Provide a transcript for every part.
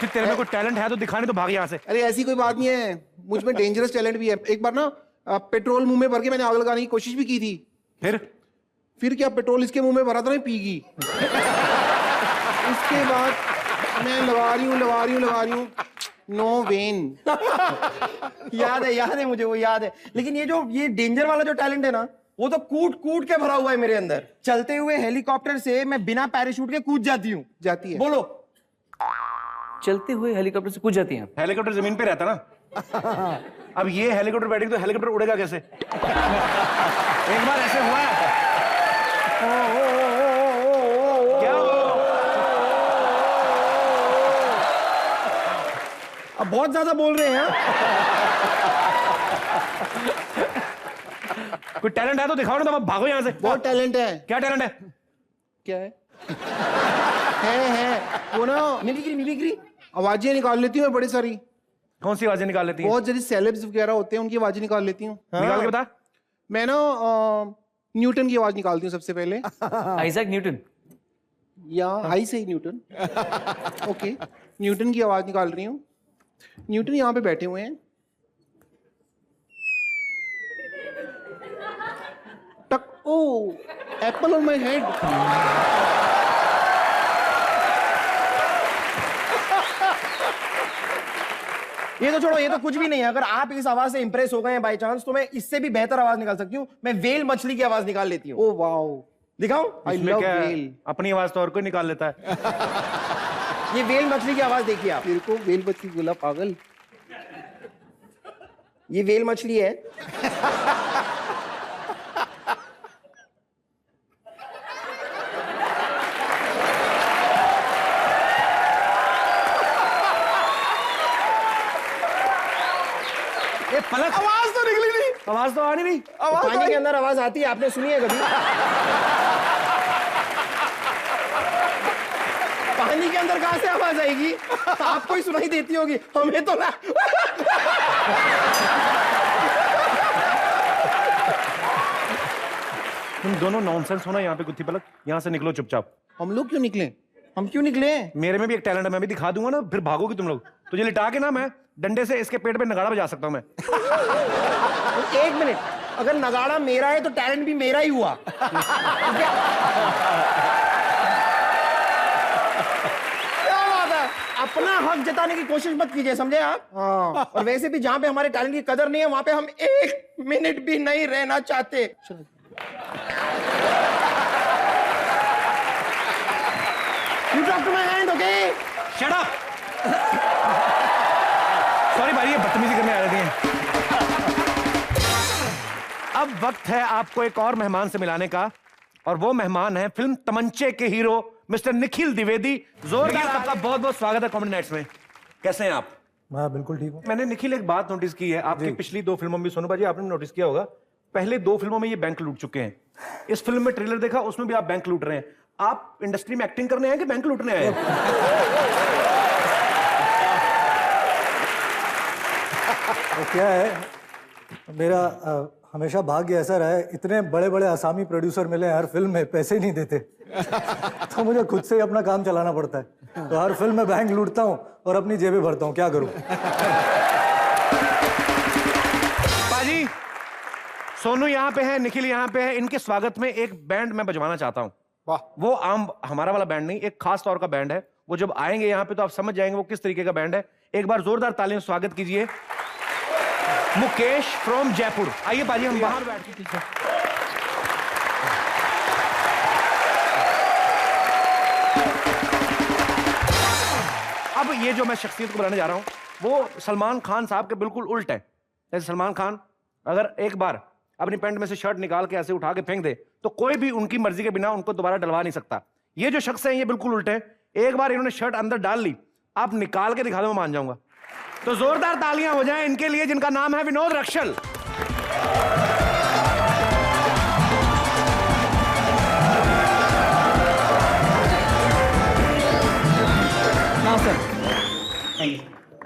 तेरे में कोई टैलेंट है तो दिखाने तो भाग यहाँ से। अरे ऐसी कोई बात नहीं है, मुझ में डेंजरस टैलेंट भी है। एक बार ना पेट्रोल मुंह में भर के मैंने आग लगाने की कोशिश भी की थी। फिर क्या, पेट्रोल इसके मुंह में भरा था ना, पी गई। उसके बाद मैं लगा रही हूँ, नो वेन। याद है मुझे, वो याद है। लेकिन ये डेंजर वाला जो टैलेंट है ना, वो तो कूट के भरा हुआ है मेरे अंदर। चलते हुए हेलीकॉप्टर से मैं बिना पैराशूट के कूद जाती हूँ। जाती है? बोलो। चलते हुए हेलीकॉप्टर से कूद जाती हैं? हेलीकॉप्टर जमीन पे रहता ना। अब ये हेलीकॉप्टर बैठेगी तो हेलीकॉप्टर उड़ेगा कैसे? एक बार ऐसे हुआ है। क्या अब बहुत ज्यादा बोल रहे हैं। कोई टैलेंट है तो दिखाओ ना, तो अब भागो यहाँ से। बहुत टैलेंट है। क्या टैलेंट है? क्या है? है वो ना, मिमिक्री आवाजें निकाल लेती हूँ मैं बड़ी सारी। कौन सी आवाजें निकाल लेती है? बहुत जल्दी सेलेब्स वगैरह होते हैं, उनकी आवाजें निकाल लेती हूँ। निकाल के बता। मैं ना न्यूटन की आवाज निकालती हूँ सबसे पहले। Isaac Newton? या आई से ही न्यूटन। ओके, न्यूटन की आवाज निकाल रही हूँ। न्यूटन यहाँ पे बैठे हुए हैं। टक, ओ एप्पल ऑन माय हेड। ये तो छोड़ो, ये तो कुछ भी नहीं है। अगर आप इस आवाज से इंप्रेस हो गए हैं बाय चांस, तो मैं इससे भी बेहतर आवाज निकाल सकती हूँ। मैं वेल मछली की आवाज निकाल लेती हूँ। ओ वाओ, दिखाऊं? आई इसमें लव क्या है? वेल। अपनी आवाज तो और कोई निकाल लेता है। ये वेल मछली की आवाज देखिए आप। मेरे को वेल बच्ची बोला, पागल। ये वेल मछली है। पलक, आवाज तो निकली नहीं। आवाज तो आ नहीं रही। पानी के अंदर आवाज आती है, आपने सुनी है कभी? पानी के अंदर कहां से आवाज आएगी? आपको ही सुनाई देती होगी, हमें तो ना। तुम दोनों नॉनसेंस हो ना यहाँ पे। गुत्थी पलक, यहाँ से निकलो चुपचाप। हम लोग क्यों निकले? हम क्यों निकले? मेरे में भी एक टैलेंट है, मैं भी दिखा दूंगा ना, फिर भागोगे तुम लोग। तुझे लिटा के ना मैं डंडे से इसके पेट पे नगाड़ा बजा सकता हूँ मैं। एक मिनट, अगर नगाड़ा मेरा है तो टैलेंट भी मेरा ही हुआ। क्या बात है? अपना हक जताने की कोशिश मत कीजिए, समझे आप? हाँ। और वैसे भी जहां पे हमारे टैलेंट की कदर नहीं है, वहां पे हम 1 मिनट भी नहीं रहना चाहते। You talk to my hand, okay? Shut up! Sorry भाई, ये बदतमीजी करने आ रही है। अब वक्त है आपको एक और मेहमान से मिलाने का, और वो मेहमान है फिल्म तमंचे के हीरो मिस्टर निखिल द्विवेदी। जोरदार आपका बहुत बहुत स्वागत है कॉमेडी नाइट्स में। कैसे हैं आप? मैं बिल्कुल ठीक हूँ। मैंने निखिल एक बात नोटिस की है, आपकी पिछली 2 फिल्मों में, सोनू भाजी आपने नोटिस किया होगा, पहले 2 फिल्मों में ये बैंक लूट चुके हैं। इस फिल्म में ट्रेलर देखा, उसमें भी आप बैंक लूट रहे हैं। आप इंडस्ट्री में एक्टिंग करने आए कि बैंक लूटने आए? तो क्या है, मेरा हमेशा भाग्य ऐसा रहा है, इतने बड़े बड़े आसामी प्रोड्यूसर मिले हर फिल्म में, पैसे ही नहीं देते। तो मुझे खुद से ही अपना काम चलाना पड़ता है। तो हर फिल्म में बैंक लूटता हूँ और अपनी जेबें भरता हूँ, क्या करूँ। पाजी, सोनू यहाँ पे है, निखिल यहाँ पे है, इनके स्वागत में एक बैंड मैं बजवाना चाहता हूँ। वो आम हमारा वाला बैंड नहीं, एक खास तौर का बैंड है। वो जब आएंगे यहाँ पे तो आप समझ जाएंगे वो किस तरीके का बैंड है। एक बार जोरदार तालियों से स्वागत कीजिए मुकेश फ्रॉम जयपुर। आइए पाजी, हम बाहर बैठ के पीछे। अब ये जो मैं शख्सियत को बनाने जा रहा हूं, वो सलमान खान साहब के बिल्कुल उल्ट है। जैसे सलमान खान अगर एक बार अपनी पैंट में से शर्ट निकाल के ऐसे उठा के फेंक दे तो कोई भी उनकी मर्जी के बिना उनको दोबारा डलवा नहीं सकता। ये जो शख्स हैं ये बिल्कुल उल्टे हैं। एक बार इन्होंने शर्ट अंदर डाल ली, आप निकाल के दिखा दो, मैं मान जाऊंगा। तो जोरदार तालियां हो जाएं इनके लिए जिनका नाम है विनोद रक्षल।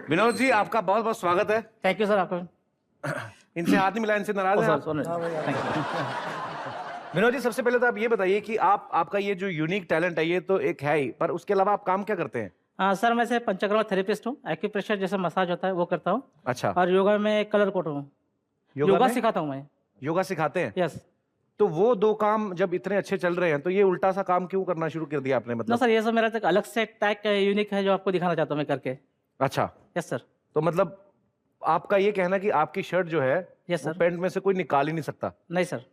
विनोद जी, आपका बहुत बहुत स्वागत है। Thank you sir. आपका इनसे हाथ नहीं मिला, इनसे नाराज हैं आप? विनोद जी, सबसे पहले तो आप ये बताइए कि आपका ये जो यूनिक टैलेंट है ये तो एक है ही, पर उसके अलावा आप काम क्या करते हैं? सर मैं से पंचकर्मा थेरेपिस्ट हूँ। एक्यूप्रेशर जैसे मसाज होता है वो करता हूँ। अच्छा। और योगा में कलर कोट हूँ। योगा में? सिखाता हूँ मैं। योगा सिखाते हैं? यस। तो वो 2 काम जब इतने अच्छे चल रहे हैं तो ये उल्टा सा काम क्यों करना शुरू कर दिया आपने? ना मतलब सर, ये सब मेरा एक अलग से टैग यूनिक है जो आपको दिखाना चाहता हूँ मैं करके। अच्छा। Yes sir. तो मतलब आपका ये कहना कि आपकी शर्ट जो है यस वो सर। पैंट में से कोई निकाल ही नहीं सकता नहीं सर।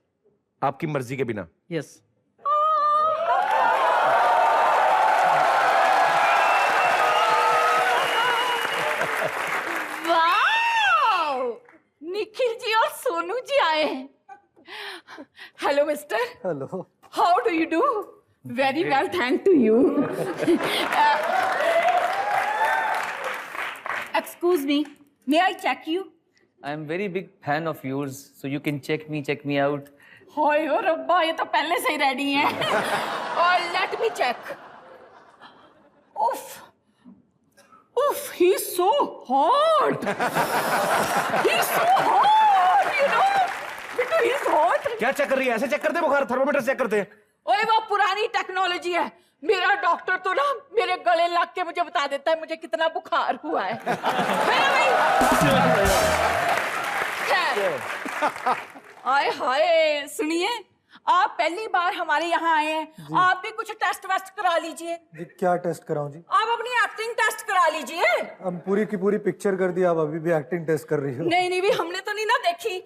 आपकी मर्जी के बिना? यस। वाओ! निखिल जी और सोनू जी आए हैं। Hello mister, hello. How do you do? Very well, thank to you. Excuse me, may I check you? I am very big fan of yours, so you can check me out. हाय ओ रब्बा, ये तो पहले से ही ready है। और let me check. उफ उफ, he is so hot. He is so hot, you know. Bittu, he is hot. क्या चेक कर रही है? ऐसे चेक करते हैं बुखार? थर्मोमीटर चेक करते हैं? ओए, वो पुरानी टेक्नोलॉजी है। मेरा डॉक्टर तो ना मेरे गले लग के मुझे बता देता है मुझे कितना बुखार हुआ है। है ना भाई? खैर, आए हाय, सुनिए, आप पहली बार हमारे यहाँ आए हैं, आप भी कुछ टेस्ट वेस्ट करा लीजिए। जी क्या टेस्ट कराऊं जी? आप अपनी एक्टिंग टेस्ट करा लीजिए। अब पूरी की पूरी पिक्चर कर दी, आप अभी भी एक्टिंग टेस्ट कर रही हो? नहीं नहीं भी, हमने तो नहीं ना देखी।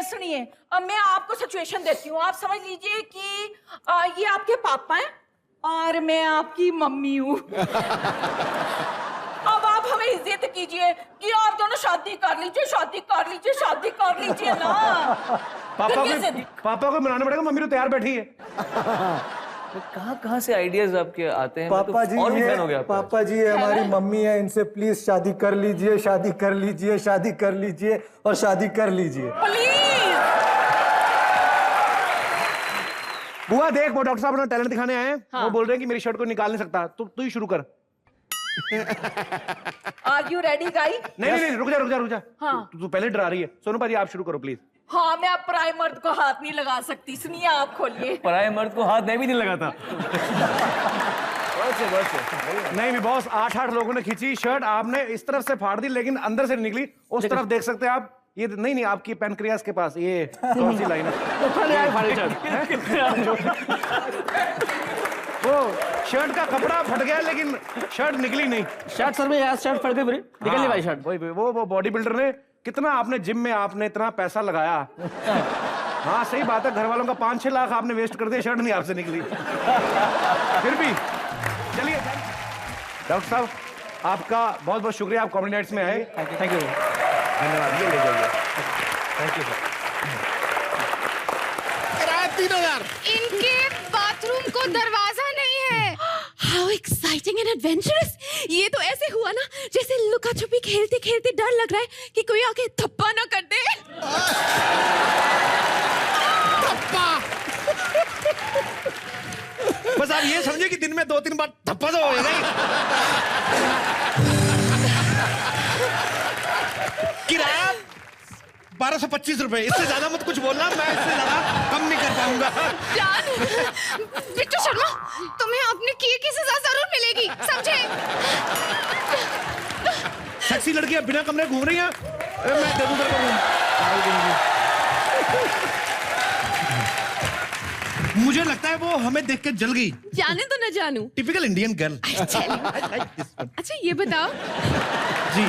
सुनिए, अब मैं आपको सिचुएशन देती हूँ। आप समझ लीजिए कि ये आपके पापा हैं और मैं आपकी मम्मी हूँ। अब आप हमें इज्जत कीजिए कि आप दोनों शादी कर लीजिए, शादी कर लीजिए, शादी कर लीजिए ना। पापा को मनाना पड़ेगा, मम्मी तो तैयार बैठी है। तो कहाँ से आइडियाज आपके आते हैं? मैं पापा तो जी और भी ये फैन हो गया आपका। पापा जी ये हमारी मम्मी है, इनसे प्लीज शादी कर लीजिए, शादी कर लीजिए, शादी कर लीजिए और शादी कर लीजिए। प्लीज। बुआ देख, वो डॉक्टर साहब अपना टैलेंट दिखाने आए हैं। वो बोल रहे हैं कि मेरी शर्ट को निकाल नहीं सकता। तू ही शुरू कर। आर यू रेडी गाई? नहीं, रुक जा। हाँ। तू पहले डरा रही है। सोनू भाजी आप शुरू करो प्लीज। हाँ, मैं अब पराये मर्द को हाथ नहीं लगा सकती। सुनिए, आप खोलिए। पराये मर्द को हाथ मैं भी नहीं लगाता। नहीं भी बॉस, 8 लोगों ने खींची शर्ट, आपने इस तरफ से फाड़ दी लेकिन अंदर से निकली। उस तरफ देख सकते हैं आप। ये नहीं, आपकी पेनक्रियास के पास ये कौन सी लाइन है? वो शर्ट का कपड़ा फट गया लेकिन शर्ट निकली नहीं। शर्ट सर में यार, शर्ट फट गई पूरी, निकल नहीं भाई शर्ट। वही वो बॉडी बिल्डर ने कितना, आपने जिम में आपने इतना पैसा लगाया। हाँ सही बात है, घर वालों का 5-6 लाख आपने वेस्ट कर दिया, शर्ट नहीं आपसे निकली। फिर भी चलिए डॉक्टर साहब, आपका बहुत बहुत शुक्रिया, आप कॉमेडी नाइट्स में आए। Thank you. धन्यवाद। ये ले जाइए। Thank you sir. 3000। इनके बाथरूम को दरवाजा नहीं है। How exciting and adventurous. ये तो ऐसे हुआ ना जैसे लुका छुपी खेलते खेलते डर लग रहा है कि कोई आके थप्पा ना कर दे। बस आप ये समझे कि दिन में 2-3 बार थप्पा तो होएगा ही। किराया 1225 रुपए, इससे ज्यादा मत कुछ बोलना, मैं इससे ज्यादा कम नहीं कर पाऊंगा। जान, बिट्टू शर्मा, तुम्हें अपने किए की सजा जरूर मिलेगी, समझे? सेक्सी लड़कियां बिना कमरे घूम रही हैं। मैं दे दूंगा मुझे लगता है वो हमें देख के जल गई। जाने तो न जानू। Typical Indian girl. अच्छा ये बताओ जी,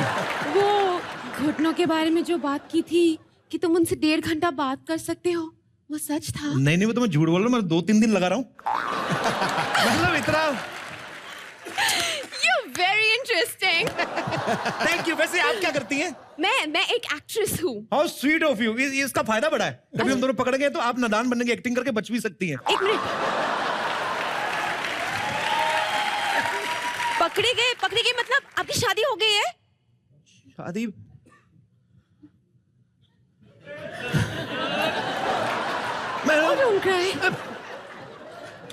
वो घुटनों के बारे में जो बात की थी कि तुम उनसे 1.5 घंटा बात कर सकते हो, वो सच था? नहीं वो तो मैं झूठ बोल रहा हूँ, मैं 2-3 दिन लगा रहा हूँ। मतलब इतना। You're very interesting. Thank you. वैसे आप क्या करती हैं? मैं एक एक्ट्रेस हूँ। How sweet of you. इसका फायदा बड़ा है, कभी हम दोनों पकड़ गए तो आप नादान बनने की एक्टिंग करके बच भी सकती हैं। 1 मिनट। पकड़े गए मतलब आपकी शादी हो गई है? शादी?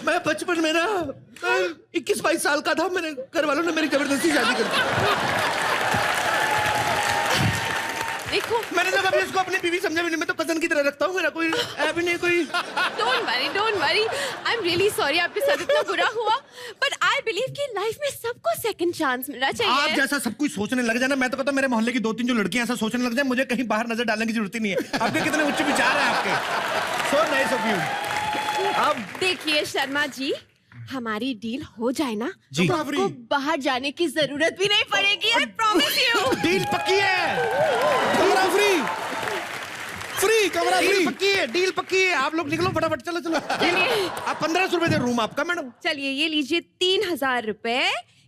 मैं बचपन में ना 21-22 साल का था, मेरे घर वालों ने मेरी जबरदस्ती शादी कर दी। देखो, मैंने तो कभी इसको अपनी बीवी समझा भी नहीं, मैं तो कजन की तरह रखता हूँ, मेरा कोई ऐप ही नहीं कोई। Don't worry. I'm really sorry आपके साथ इतना बुरा हुआ, but I believe बिलीव कि लाइफ में सबको सेकंड चांस मिलना आप चाहिए। जैसा सब कुछ सोचने लग जाए ना, मैं तो कहता हूं मेरे मोहल्ले की 2-3 जो लड़कियां ऐसा सोचने लग जाए, मुझे कहीं बाहर नजर डालने की जरूरत ही नहीं है। आपके कितने उच्च विचार हैं आपके। So nice of you. अब देखिए शर्मा जी, हमारी डील हो जाए ना जी। तो आपको बाहर जाने की जरूरत भी नहीं पड़ेगी। I promise you. डील पक्की है, कमरा फ्री, फ्री कमरा डील फ्री। पक्की है, डील पक्की है। आप लोग निकलो फटाफट, चलो चलो। आप 1500 रुपए दे रूम आपका मैडम। चलिए ये लीजिए 3000 रुपए,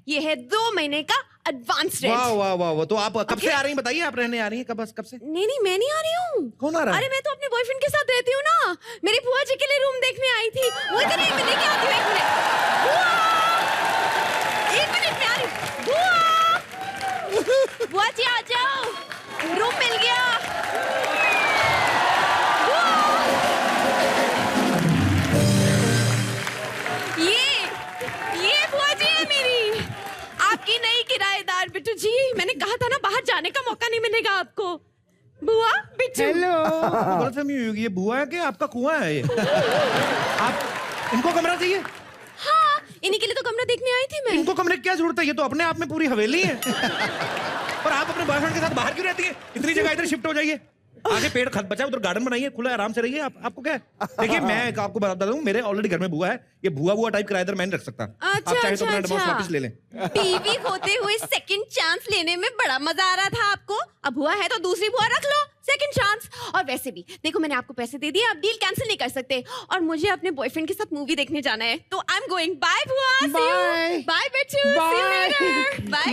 ये है 2 महीने का एडवांस वाह रेंट। वाह वाह वाह। तो आप कब से आ रही हैं बताइए, आप रहने आ रही हैं कब से? नहीं मैं नहीं आ रही हूँ। कौन आ रहा है? अरे मैं तो अपने बॉयफ्रेंड के साथ रहती हूँ ना। मेरी बुआ जी के लिए रूम देखने आई थी, वो इधर ही मैं लेके आती हूँ। एक मिनट में आ रही हूँ। बुआ जी आ जाओ, रूम मिल गया। ये बुआ जी है मेरी, आपकी नई किराएदार। बिट्टू जी, मैंने कहा था ना बाहर जाने का मौका नहीं मिलेगा आपको। बुआ बिट्टू। गलतफहमी हुई होगी, ये बुआ है कि आपका कुआं है ये? आप इनको कमरा चाहिए? हाँ, इन्हीं के लिए तो कमरा देखने आई थी मैं। इनको कमरे की क्या जरूरत है, ये तो अपने आप में पूरी हवेली है। और आप अपने बॉयफ्रेंड के साथ बाहर क्यों रहती हैं? इतनी जगह इधर शिफ्ट हो जाइए, आगे पेड़ खत बचा, उधर गार्डन बनाइए, खुला आराम से रहिए। आपको क्या है? देखिए मैं आपको बता दूं, मेरे ऑलरेडी घर में बुआ है, ये बुआ टाइप किराएदार मैं नहीं रख सकता। आप चाहे तो अपना डिवोर्स वापस ले लें। टीवी खोते हुए सेकंड चांस लेने में बड़ा मजा आ रहा था आपको। अब हुआ है तो दूसरी बुआ रख लो, सेकंड चांस। और वैसे भी देखो, मैंने आपको पैसे दे दिए, आप डील कैंसिल नहीं कर सकते। और मुझे अपने बॉयफ्रेंड के साथ मूवी देखने जाना है, तो आई एम गोइंग। बाय बुआ, bye Bittu, see you later, bye.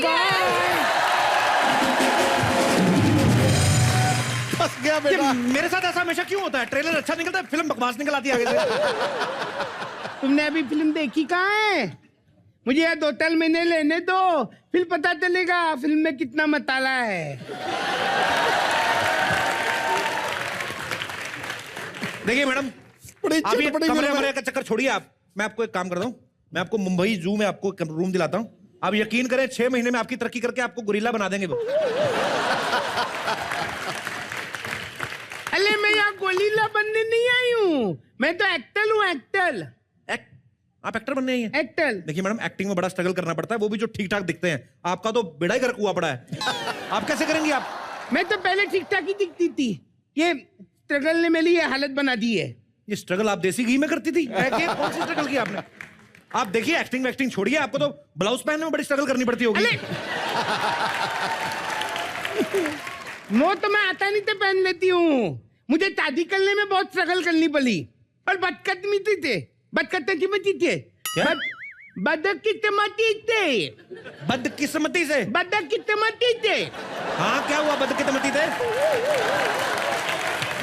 फंस गया बेटा। मेरे साथ ऐसा हमेशा क्यों होता है? ट्रेलर अच्छा निकलता है, फिल्म बकवास निकल आती है आगे से। तुमने अभी फिल्म देखी कहाँ है? मुझे यह 2-3 महीने लेने दो, फिर पता चलेगा फिल्म में कितना मसाला है। देखिए मैडम, आप ये कमरे वमरे का चक्कर छोड़िए। आप, मैं आपको एक काम करता हूँ, मैं आपको मुंबई जू में आपको रूम दिलाता हूँ। आप यकीन करें 6 महीने में आपकी तरक्की करके आपको गोरिल्ला बना देंगे वो। अरे मैं यहाँ गोलीला बनने नहीं आई हूँ, मैं तो एक्टर हूँ, एक्टर। आप एक्टर बनने आई हैं? एक्टर। देखिए मैडम, एक्टिंग में बड़ा स्ट्रगल करना पड़ता है, वो भी जो ठीक ठाक दिखते हैं। आपका तो बेड़ा ही गर्क हुआ पड़ा है। आप कैसे करेंगी आप? मैं तो पहले ठीक ठाक ही दिखती थी, ये स्ट्रगल ने मेरी ये हालत बना दी है। ये स्ट्रगल आप देसी घी में करती थी? कौन सी स्ट्रगल की आपने? आप देखिए, एक्टिंग छोड़िए, आपको तो ब्लाउज पहनने में बड़ी स्ट्रगल करनी पड़ती होगी। वो तो मैं आता नहीं तो पहन लेती हूँ, मुझे शादी करने में बहुत स्ट्रगल करनी पड़ी। और बदकिस्मती थे, बदकिस्मती थे, बदकिस्मती थे, बदकिस्मती से? बदकिस्मती थे। हाँ, क्या हुआ बदकिस्मती थे?